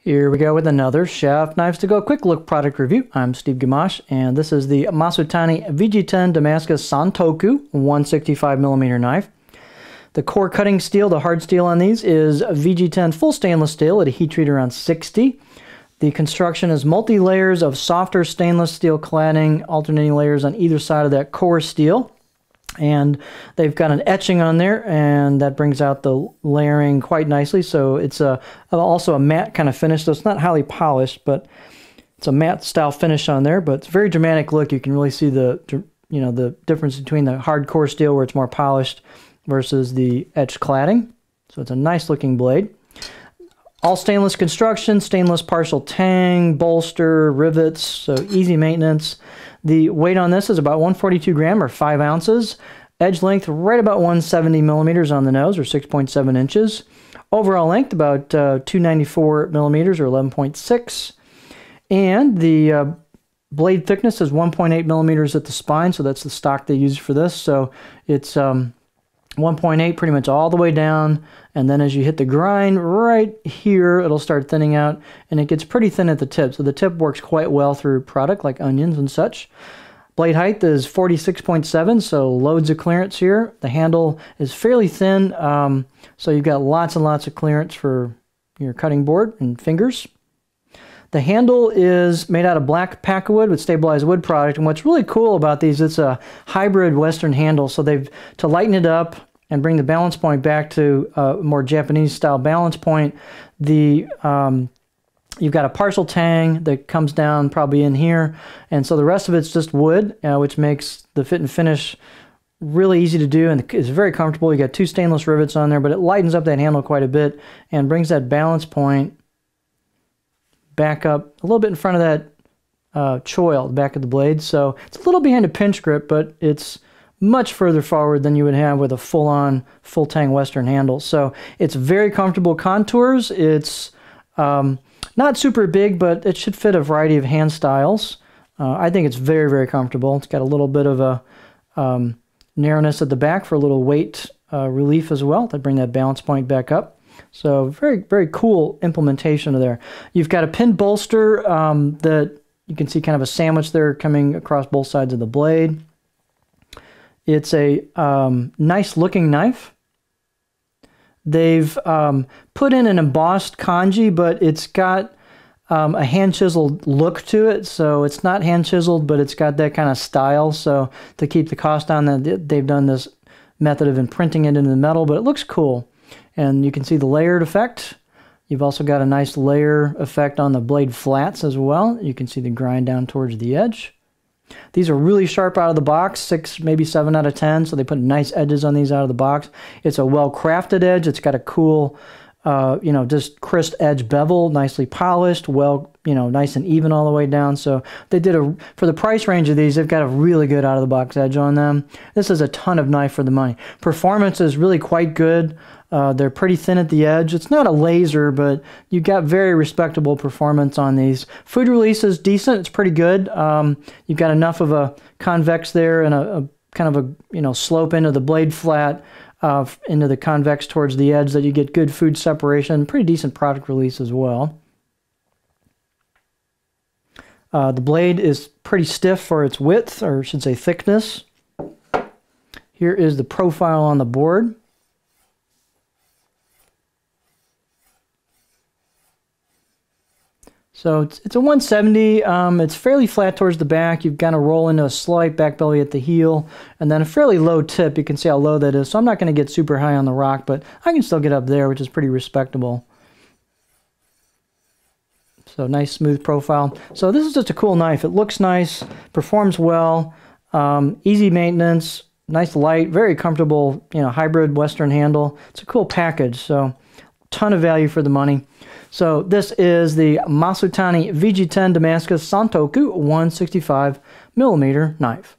Here we go with another Chef Knives to Go quick look product review. I'm Steve Gamache, and this is the Masutani VG-10 Damascus Santoku 165mm knife. The core cutting steel, the hard steel on these, is VG-10 full stainless steel at a heat treat around 60. The construction is multi-layers of softer stainless steel cladding, alternating layers on either side of that core steel. And they've got an etching on there, and that brings out the layering quite nicely. So it's also a matte kind of finish, so it's not highly polished, but it's a matte style finish on there. But it's a very dramatic look. You can really see the difference between the hardcore steel where it's more polished versus the etched cladding. So it's a nice looking blade. All stainless construction, stainless partial tang, bolster, rivets, so easy maintenance. The weight on this is about 142 gram or 5 ounces. Edge length right about 170 millimeters on the nose or 6.7 inches. Overall length about 294 millimeters or 11.6. And the blade thickness is 1.8 millimeters at the spine, so that's the stock they use for this. So it's 1.8 pretty much all the way down, and then as you hit the grind right here, it'll start thinning out, and it gets pretty thin at the tip. So the tip works quite well through product like onions and such. Blade height is 46.7, so loads of clearance here. The handle is fairly thin, so you've got lots and lots of clearance for your cutting board and fingers. The handle is made out of black packwood with stabilized wood product, and what's really cool about these, it's a hybrid Western handle, so to lighten it up and bring the balance point back to a more Japanese style balance point, you've got a partial tang that comes down probably in here, and so the rest of it's just wood, which makes the fit and finish really easy to do, and it's very comfortable. You got 2 stainless rivets on there, but it lightens up that handle quite a bit and brings that balance point back up a little bit in front of that choil, the back of the blade. So it's a little behind a pinch grip, but it's much further forward than you would have with a full-on, full-tang Western handle. So it's very comfortable contours. It's not super big, but it should fit a variety of hand styles. I think it's very, very comfortable. It's got a little bit of a narrowness at the back for a little weight relief as well to bring that balance point back up. So very, very cool implementation of there. You've got a pin bolster that you can see kind of a sandwich there coming across both sides of the blade. It's a nice looking knife. They've put in an embossed kanji, but it's got a hand chiseled look to it. So it's not hand chiseled, but it's got that kind of style. So to keep the cost down, they've done this method of imprinting it into the metal, but it looks cool. And you can see the layered effect. You've also got a nice layer effect on the blade flats as well. You can see the grind down towards the edge. These are really sharp out of the box, 6, maybe 7 out of 10, so they put nice edges on these out of the box. It's a well-crafted edge. It's got a cool, just crisp edge bevel, nicely polished, nice and even all the way down. So they did for the price range of these, they've got a really good out-of-the-box edge on them. This is a ton of knife for the money. Performance is really quite good. They're pretty thin at the edge. It's not a laser, but you got very respectable performance on these. Food release is decent. It's pretty good. You've got enough of a convex there and a kind of a slope into the blade flat into the convex towards the edge that you get good food separation. Pretty decent product release as well. The blade is pretty stiff for its width, or I should say thickness. Here is the profile on the board. So it's a 170. It's fairly flat towards the back. You've got to roll into a slight back belly at the heel, and then a fairly low tip. You can see how low that is. So I'm not going to get super high on the rock, but I can still get up there, which is pretty respectable. So nice smooth profile. So this is just a cool knife. It looks nice, performs well, easy maintenance, nice light, very comfortable, hybrid Western handle. It's a cool package. So ton of value for the money. So this is the Masutani VG-10 Damascus Santoku 165mm knife.